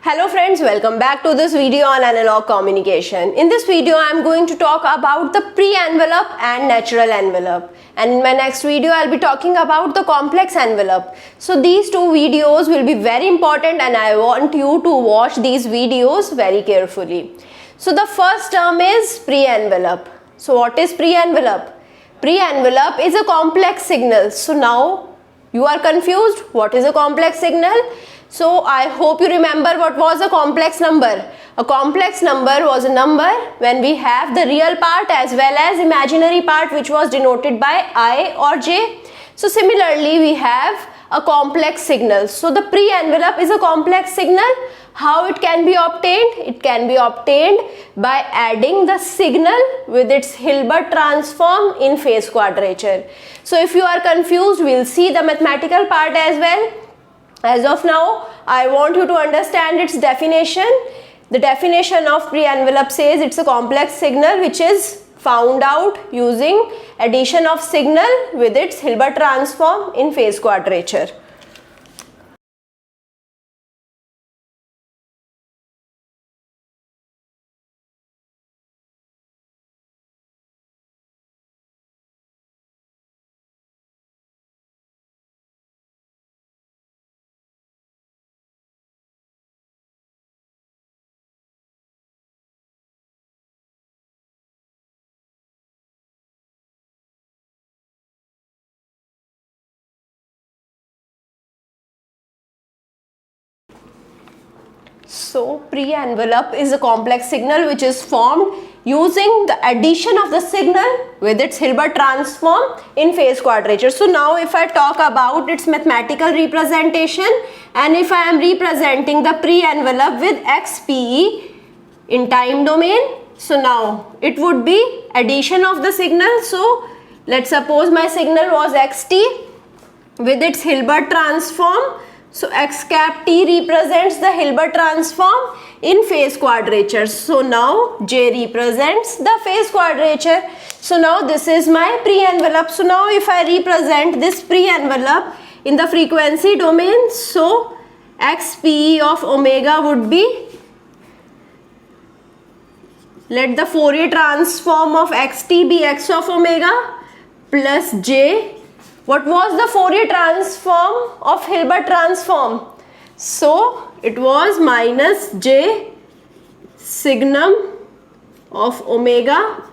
Hello friends, welcome back to this video on analog communication. In this video, I am going to talk about the pre-envelope and natural envelope. And in my next video, I will be talking about the complex envelope. So these two videos will be very important and I want you to watch these videos very carefully. So the first term is pre-envelope. So what is pre-envelope? Pre-envelope is a complex signal. So now you are confused. What is a complex signal? So I hope you remember what was a complex number. A complex number was a number when we have the real part as well as imaginary part which was denoted by I or J. So similarly we have a complex signal. So the pre-envelope is a complex signal. How it can be obtained? It can be obtained by adding the signal with its Hilbert transform in phase quadrature. So if you are confused, we will see the mathematical part as well. As of now, I want you to understand its definition. The definition of pre-envelope says it's a complex signal which is found out using addition of signal with its Hilbert transform in phase quadrature. So pre-envelope is a complex signal which is formed using the addition of the signal with its Hilbert transform in phase quadrature. So now if I talk about its mathematical representation and if I am representing the pre-envelope with XPE in time domain, so now it would be addition of the signal. So let's suppose my signal was XT with its Hilbert transform. So x cap t represents the Hilbert transform in phase quadrature. So now J represents the phase quadrature. So now this is my pre-envelope. So now if I represent this pre-envelope in the frequency domain, so xp of omega would be, let the Fourier transform of xt be x of omega plus j. What was the Fourier transform of Hilbert transform? So it was minus j signum of omega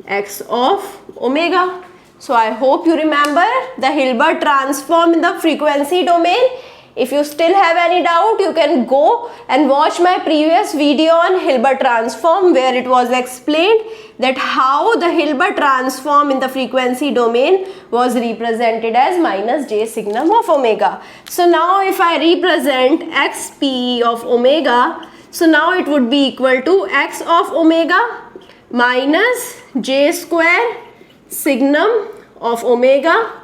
x of omega. So I hope you remember the Hilbert transform in the frequency domain. If you still have any doubt, you can go and watch my previous video on Hilbert transform where it was explained that how the Hilbert transform in the frequency domain was represented as minus j signum of omega. So now if I represent xp of omega, so now it would be equal to x of omega minus j square signum of omega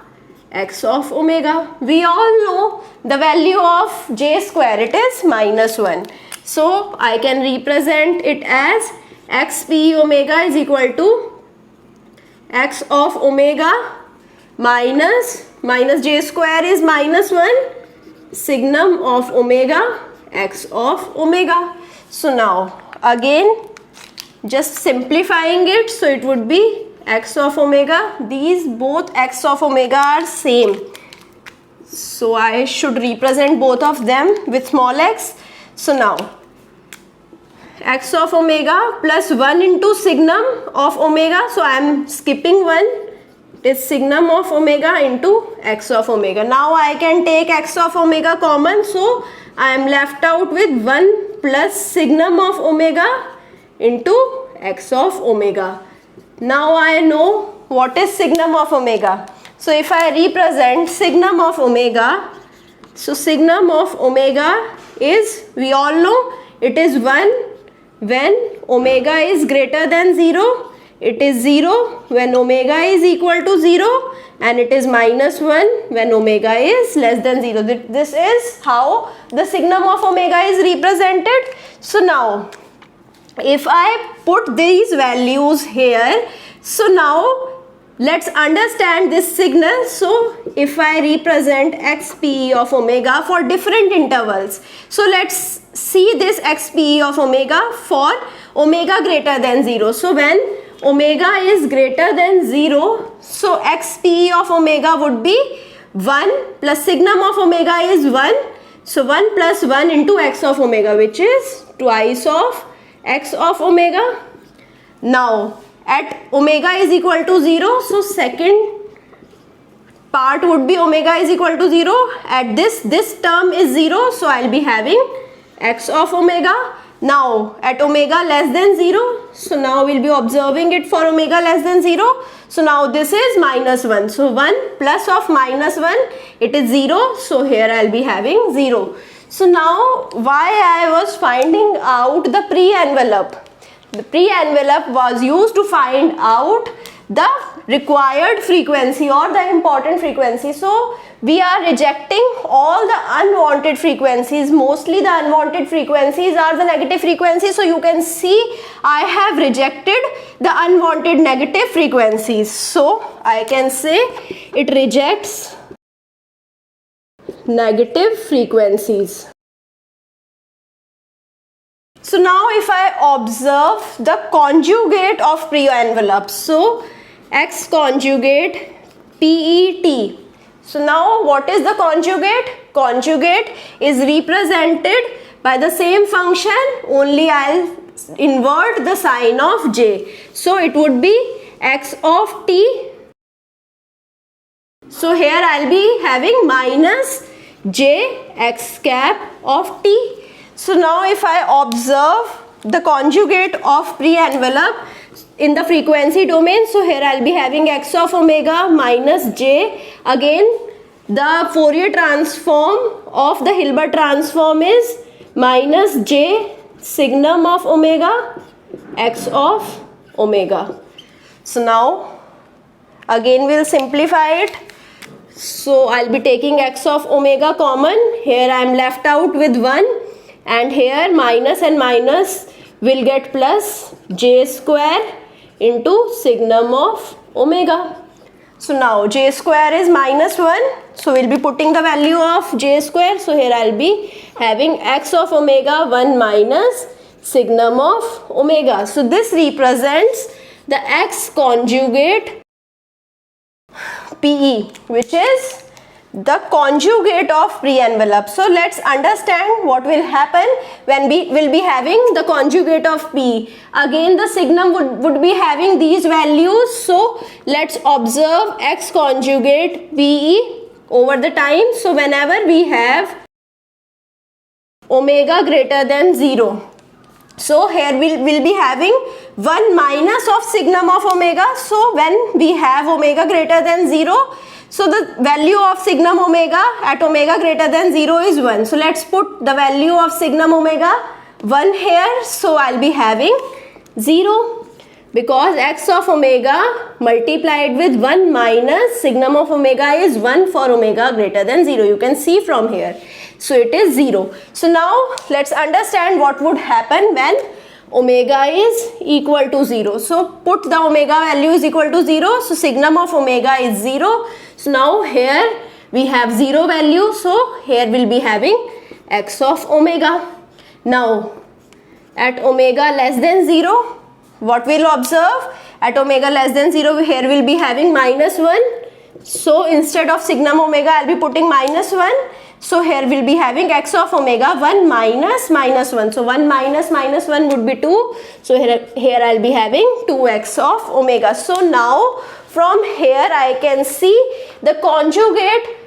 x of omega. We all know the value of j square, it is minus 1. So I can represent it as xp omega is equal to x of omega minus j square is minus 1 signum of omega x of omega. So now again just simplifying it, so it would be x of omega. These both x of omega are same. So I should represent both of them with small x. So now x of omega plus 1 into signum of omega. So I am skipping 1. It is signum of omega into x of omega. Now I can take x of omega common. So I am left out with 1 plus signum of omega into x of omega. Now I know what is signum of omega. So if I represent signum of omega, so signum of omega is, we all know, it is 1 when omega is greater than 0, it is 0 when omega is equal to 0, and it is minus 1 when omega is less than 0. This is how the signum of omega is represented. So now if I put these values here, so now let's understand this signal. So if I represent xp of omega for different intervals, so let's see this XPE of omega for omega greater than 0. So when omega is greater than 0, so XPE of omega would be 1 plus signum of omega is 1. So 1 plus 1 into x of omega, which is twice of x of omega. Now at omega is equal to 0, so second part would be omega is equal to 0. At this term is 0, so I'll be having x of omega. Now at omega less than 0, so now we'll be observing it for omega less than 0. So now this is minus 1. So 1 plus of minus 1, it is 0. So here I'll be having 0. So now why I was finding out the pre-envelope. The pre-envelope was used to find out the required frequency or the important frequency. So we are rejecting all the unwanted frequencies. Mostly the unwanted frequencies are the negative frequencies. So you can see I have rejected the unwanted negative frequencies. So I can say it rejects negative frequencies. So now if I observe the conjugate of pre-envelope, so X conjugate PET. So now what is the conjugate? Conjugate is represented by the same function, only I'll invert the sign of J. So it would be X of T. So here I'll be having minus J X cap of T. So now if I observe the conjugate of pre-envelope in the frequency domain, so here I'll be having x of omega minus j. Again the Fourier transform of the Hilbert transform is minus j signum of omega x of omega. So now again we'll simplify it. So I'll be taking x of omega common. Here I am left out with 1, and here minus and minus will get plus j square into signum of omega. So now j square is minus 1. So we'll be putting the value of j square. So here I'll be having x of omega 1 minus signum of omega. So this represents the x conjugate PE, which is the conjugate of pre-envelope. So let's understand what will happen when we will be having the conjugate of P. Again the signum would be having these values. So let's observe x conjugate PE over the time. So whenever we have omega greater than 0, so here we'll be having 1 minus of signum of omega. So when we have omega greater than 0, so the value of signum omega at omega greater than 0 is 1. So let's put the value of signum omega 1 here. So I'll be having 0, because x of omega multiplied with 1 minus signum of omega is 1 for omega greater than 0. You can see from here. So it is 0. So now let's understand what would happen when omega is equal to 0. So put the omega value is equal to 0. So signum of omega is 0. So now here we have 0 value. So here we'll be having x of omega. Now at omega less than 0, what we'll observe? At omega less than 0, here we'll be having minus 1. So instead of signum omega, I'll be putting minus 1. So here we'll be having x of omega 1 minus minus 1. So 1 minus minus 1 would be 2. So here I'll be having 2x of omega. So now from here I can see the conjugate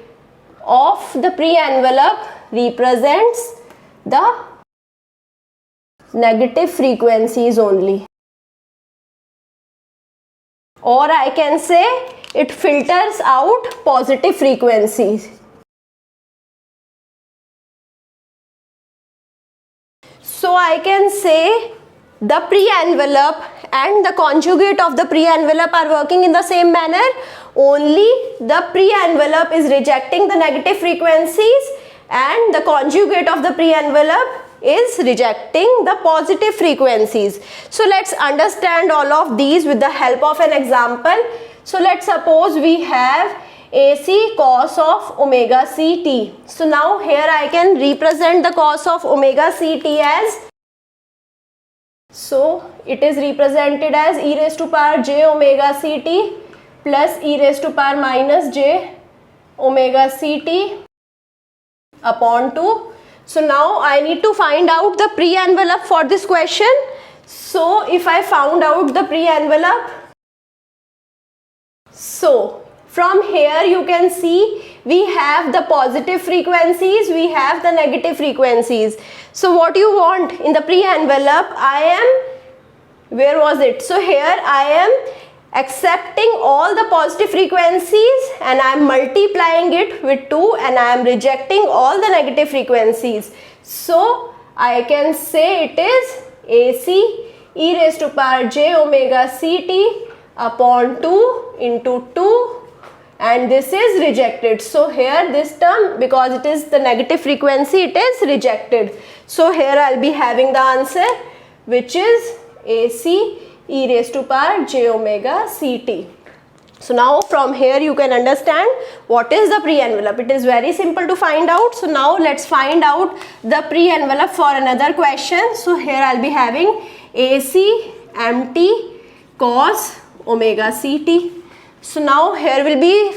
of the pre-envelope represents the negative frequencies only. Or I can say it filters out positive frequencies. So I can say the pre-envelope and the conjugate of the pre-envelope are working in the same manner. Only the pre-envelope is rejecting the negative frequencies and the conjugate of the pre-envelope is rejecting the positive frequencies. So let's understand all of these with the help of an example. So let's suppose we have AC cos of omega ct. So now here I can represent the cos of omega ct as, so it is represented as e raised to power j omega ct plus e raised to power minus j omega ct upon 2. So now I need to find out the pre-envelope for this question. So if I found out the pre-envelope, so from here you can see we have the positive frequencies, we have the negative frequencies. So what you want in the pre-envelope, I am, where was it? So here I am accepting all the positive frequencies and I am multiplying it with 2 and I am rejecting all the negative frequencies. So I can say it is AC e raised to power j omega ct upon 2 into 2, and this is rejected. So here this term, because it is the negative frequency, it is rejected. So here I will be having the answer, which is AC e raised to power j omega ct. So now from here you can understand what is the pre-envelope. It is very simple to find out. So now let's find out the pre-envelope for another question. So here I will be having AC mt cos omega ct. So now here will be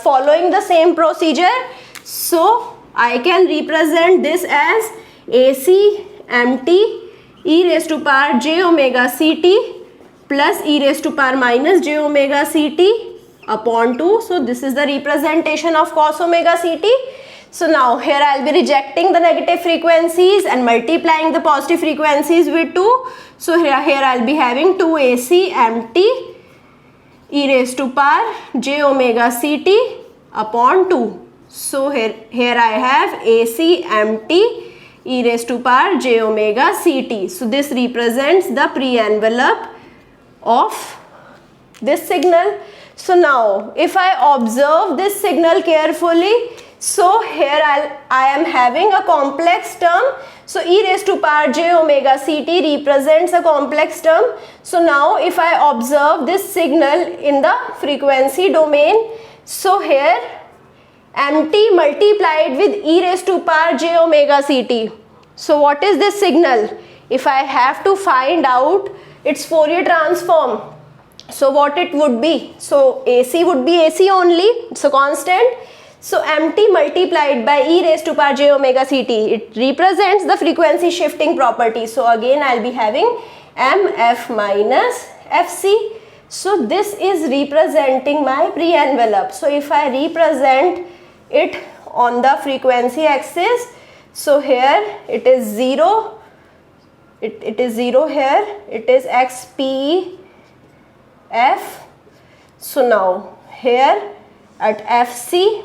following the same procedure. So I can represent this as AC mt e raised to power j omega ct plus e raised to power minus j omega ct upon 2. So this is the representation of cos omega ct. So now here I will be rejecting the negative frequencies and multiplying the positive frequencies with 2. So here I will be having 2AC mt e raised to power j omega ct upon 2. So here I have AC mt e raised to power j omega ct. So this represents the pre-envelope of this signal. So now if I observe this signal carefully, so here I am having a complex term. So e raised to power j omega ct represents a complex term. So now if I observe this signal in the frequency domain, so here mt multiplied with e raised to power j omega ct. So what is this signal? If I have to find out its Fourier transform, so what it would be? So AC would be AC only, it's a constant. So mt multiplied by e raised to power j omega ct, it represents the frequency shifting property. So again I will be having mf minus fc. So this is representing my pre-envelope. So if I represent it on the frequency axis, so here it is 0, it is 0 here, it is xp f. So now here at fc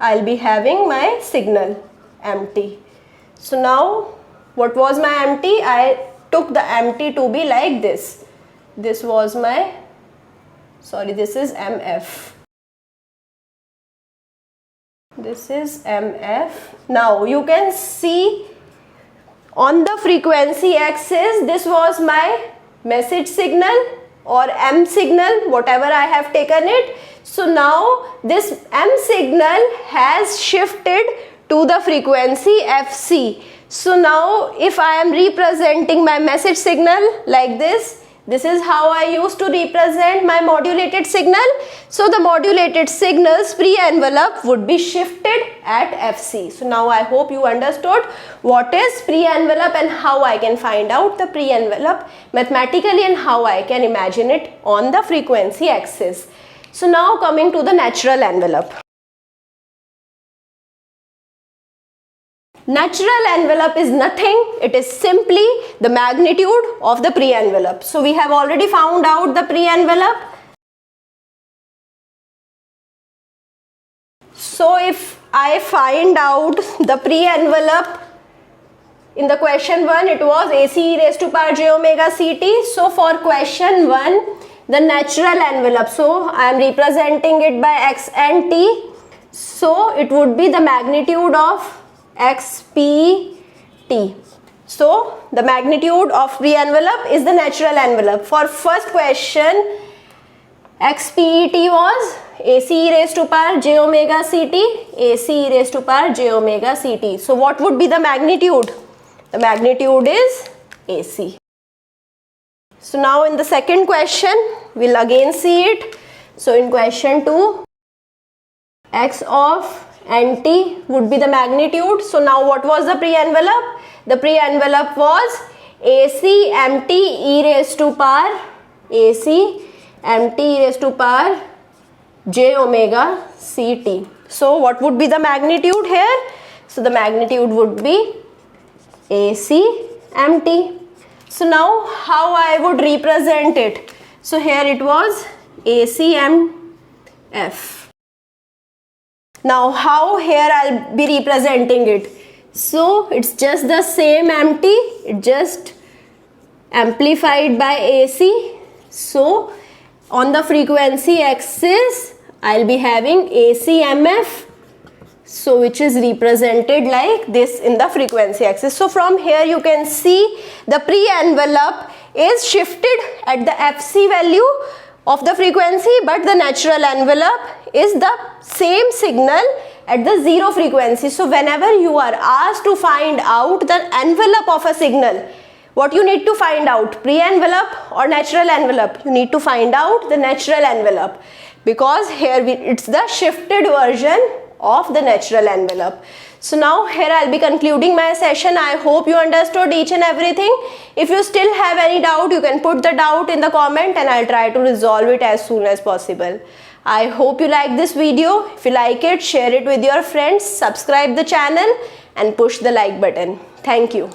I will be having my signal mt. So now what was my mt? I took the mt to be like this. This was my, sorry, this is mf. This is mf. Now you can see on the frequency axis, this was my message signal or M signal, whatever I have taken it. So now this M signal has shifted to the frequency Fc. So now if I am representing my message signal like this, this is how I used to represent my modulated signal. So the modulated signal's pre-envelope would be shifted at Fc. So now I hope you understood what is pre-envelope and how I can find out the pre-envelope mathematically and how I can imagine it on the frequency axis. So now coming to the natural envelope. Natural envelope is nothing, it is simply the magnitude of the pre-envelope. So we have already found out the pre-envelope. So if I find out the pre-envelope, in the question 1 it was AC raised to power j omega ct. So for question 1, the natural envelope, so I am representing it by x and t. So it would be the magnitude of xpt. So the magnitude of pre-envelope is the natural envelope. For first question, XPET was AC e raised to power j omega CT, AC e raised to power j omega CT. So what would be the magnitude? The magnitude is AC. So now in the second question, we'll again see it. So in question 2, X of NT would be the magnitude. So now what was the pre-envelope? The pre-envelope was AC MT e raised to power AC MT e raised to power j omega CT. So what would be the magnitude here? So the magnitude would be AC MT. So now how I would represent it? So here it was ACMF. Now how here I'll be representing it? So it's just the same MT, it just amplified by AC. So on the frequency axis I'll be having ACMF, so which is represented like this in the frequency axis. So from here you can see the pre-envelope is shifted at the FC value of the frequency, but the natural envelope is the same signal at the zero frequency. So whenever you are asked to find out the envelope of a signal, what you need to find out, pre-envelope or natural envelope? You need to find out the natural envelope, because here it's the shifted version of the natural envelope. So now here I'll be concluding my session. I hope you understood each and everything. If you still have any doubt, you can put the doubt in the comment and I'll try to resolve it as soon as possible. I hope you like this video. If you like it, share it with your friends, subscribe the channel and push the like button. Thank you.